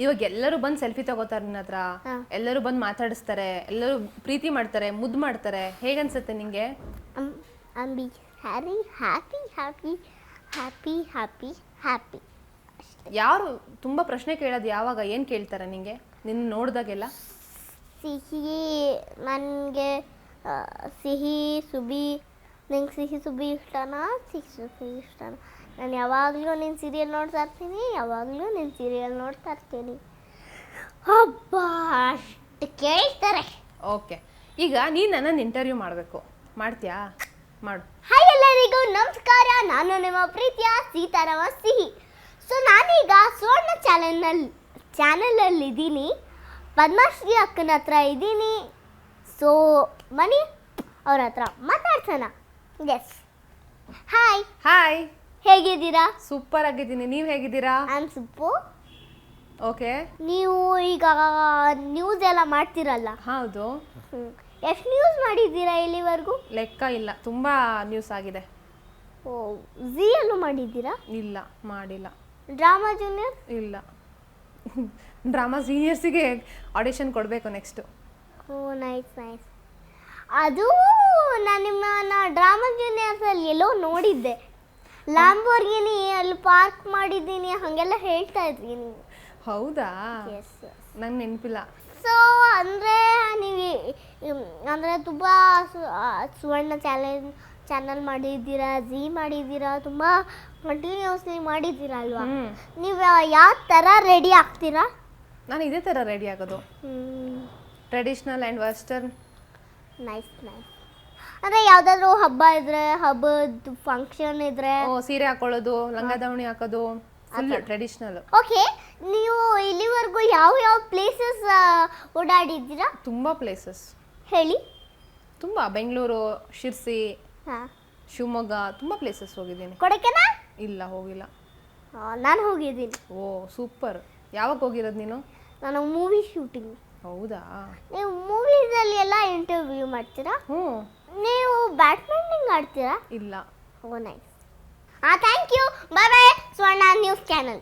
ಇವಾಗ ಎಲ್ಲರೂ ಬಂದು ಸೆಲ್ಫಿ ತಗೋತಾರೆ ನಿನ್ನ ಹತ್ರ, ಎಲ್ಲರೂ ಬಂದು ಮಾತಾಡಿಸ್ತಾರೆ, ಎಲ್ಲರೂ ಪ್ರೀತಿ ಮಾಡ್ತಾರೆ, ಮುದ್ದು ಮಾಡ್ತಾರೆ, ಹೇಗನ್ಸುತ್ತೆ ನಿಂಗೆ? ಹ್ಯಾಪಿ. ಯಾರು ತುಂಬ ಪ್ರಶ್ನೆ ಕೇಳೋದು ಯಾವಾಗ, ಏನು ಕೇಳ್ತಾರೆ ನಿಂಗೆ ನಿನ್ನ ನೋಡಿದಾಗೆಲ್ಲ? ಸಿಹಿ ನನಗೆ ಸಿಹಿ ಸುಬಿ, ನಿಂಗೆ ಸಿಹಿ ಸುಬಿ ಇಷ್ಟನಾ? ಸಿಹಿ ಸುಬಿ ಇಷ್ಟನಾ? ನಾನು ಯಾವಾಗಲೂ ನಿನ್ನ ಸೀರಿಯಲ್ ನೋಡ್ತಾ ಇರ್ತೀನಿ. ಹಬ್ಬ ಅಷ್ಟು ಕೇಳ್ತಾರೆ. ಓಕೆ, ಈಗ ನೀನು ನನ್ನನ್ನು ಇಂಟರ್ವ್ಯೂ ಮಾಡಬೇಕು, ಮಾಡ್ತೀಯಾ? ಮಾಡು. ಹಾಯ್ ಎಲ್ಲರಿಗೂ ನಮಸ್ಕಾರ, ನಾನು ನಿಮ್ಮ ಪ್ರೀತಿಯ ಸೀತಾರಾಮ ಸಿಹಿ. ಸೊ ನಾನೀಗ ಸುವರ್ಣ ಚಾನಲಲ್ಲಿ ಇದ್ದೀನಿ, ಪದ್ಮಶ್ರೀ ಅಕ್ಕನ ಹತ್ರ ಇದ್ದೀನಿ. ಸೊ ಬನ್ನಿ ಅವ್ರ ಹತ್ರ ಮಾತಾಡ್ಸೋಣ. ಎಸ್, ಹಾಯ್, ಹೇಗಿದ್ದೀರಾ? ಸೂಪರ್ ಆಗಿದ್ದೀನಿ, ನೀವು ಹೇಗಿದ್ದೀರಾ? ನಾನು ಸೂಪು. ಓಕೆ, ನೀವು ಈಗ ನ್ಯೂಸ್ ಎಲ್ಲ ಮಾಡ್ತೀರಲ್ಲ? ಹೌದು. ಎಷ್ಟು ನ್ಯೂಸ್ ಮಾಡಿದ್ದೀರಾ ಇಲ್ಲಿವರೆಗೂ? ಲೆಕ್ಕ ಇಲ್ಲ, ತುಂಬ ನ್ಯೂಸ್ ಆಗಿದೆ. ಓ, ಝೀಯಲ್ಲೂ ಮಾಡಿದ್ದೀರಾ? ಇಲ್ಲ, ಮಾಡಿಲ್ಲ. Drama junior? ಇಲ್ಲ. ಡ್ರಾಮಾ ಸೀನಿಯರ್ಸಿಗೆ ಆಡಿಷನ್ ಕೊಡಬೇಕು ನೆಕ್ಸ್ಟು. ಓ, ನೈಸ್. ಅದು ನಾನು ನಿಮ್ಮನ್ನ ಡ್ರಾಮಾ ಜೂನಿಯರ್ಸಲ್ಲಿ ಎಲ್ಲೋ ನೋಡಿದ್ದೆ. ಲ್ಯಾಂಬೋರ್ಗಿನಿ ಅಲ್ಲಿ ಪಾರ್ಕ್ ಮಾಡಿದ್ದೀನಿ ಹಾಗೆಲ್ಲ ಹೇಳ್ತಾ ಇದ್ರಿ ನೀವು. ಹೌದಾ? ಎಸ್. ನಂಗೆ ನೆನಪಿಲ್ಲ. ಸೊ ಅಂದರೆ ನೀವು ಅಂದರೆ ತುಂಬ ಸುವರ್ಣ ಚಾನಲ್ ಮಾಡಿದ್ದೀರಾ, ಝೀ ಮಾಡಿದ್ದೀರಾ, ತುಂಬ ಕಂಟಿನ್ಯೂಸ್ಲಿ ಮಾಡಿದ್ದೀರಾ ಅಲ್ವಾ? ನೀವು ಯಾವ ಥರ ರೆಡಿ ಆಗ್ತೀರಾ? ನಾನು ಇದೇ ಥರ ರೆಡಿ ಆಗೋದು, ಟ್ರೆಡಿಷ್ನಲ್ ಆ್ಯಂಡ್ ವೆಸ್ಟರ್ನ್. ನೈಸ್. ಅಂದರೆ ಯಾವುದಾದ್ರೂ ಹಬ್ಬ ಇದ್ರೆ, ಹಬ್ಬದ ಫಂಕ್ಷನ್ ಇದ್ರೆ ಸೀರೆ ಹಾಕೊಳ್ಳೋದು, ಲಂಗ ದಾವಣಿ ಹಾಕೋದು, ಫುಲ್ ಟ್ರೆಡಿಷ್ನಲ್. ಓಕೆ, ನೀವು ಇಲ್ಲಿವರೆಗೂ ಯಾವ ಪ್ಲೇಸಸ್ ಓಡಾಡಿದ್ದೀರಾ? ತುಂಬ ಪ್ಲೇಸಸ್ ಹೇಳಿ. ತುಂಬ, ಬೆಂಗಳೂರು, ಶಿರ್ಸಿ, ಹಾಂ, ಶಿವಮೊಗ್ಗ, ತುಂಬ ಪ್ಲೇಸಸ್ ಹೋಗಿದ್ದೀನಿ. ಕೊಡೈಕೆನಾಲ್? ಇಲ್ಲ, ಹೋಗಿಲ್ಲ. ನಾನು ಹೋಗಿದ್ದೀನಿ. ಓ, ಸೂಪರ್. ಯಾವಾಗ ಹೋಗಿರೋದು ನೀನು? ನಾನು ಮೂವಿ ಶೂಟಿಂಗ್. ಹೌದಾ? ನೀವು ಮೂವೀಸಲ್ಲಿ ಎಲ್ಲ ಇಂಟರ್ವ್ಯೂ ಮಾಡ್ತೀರಾ? ನೀವು ಬ್ಯಾಡ್ಮಿಂಟನ್ ಆಡ್ತೀರಾ? ಇಲ್ಲ. Oh, nice. Thank you. Bye Suvarna news channel.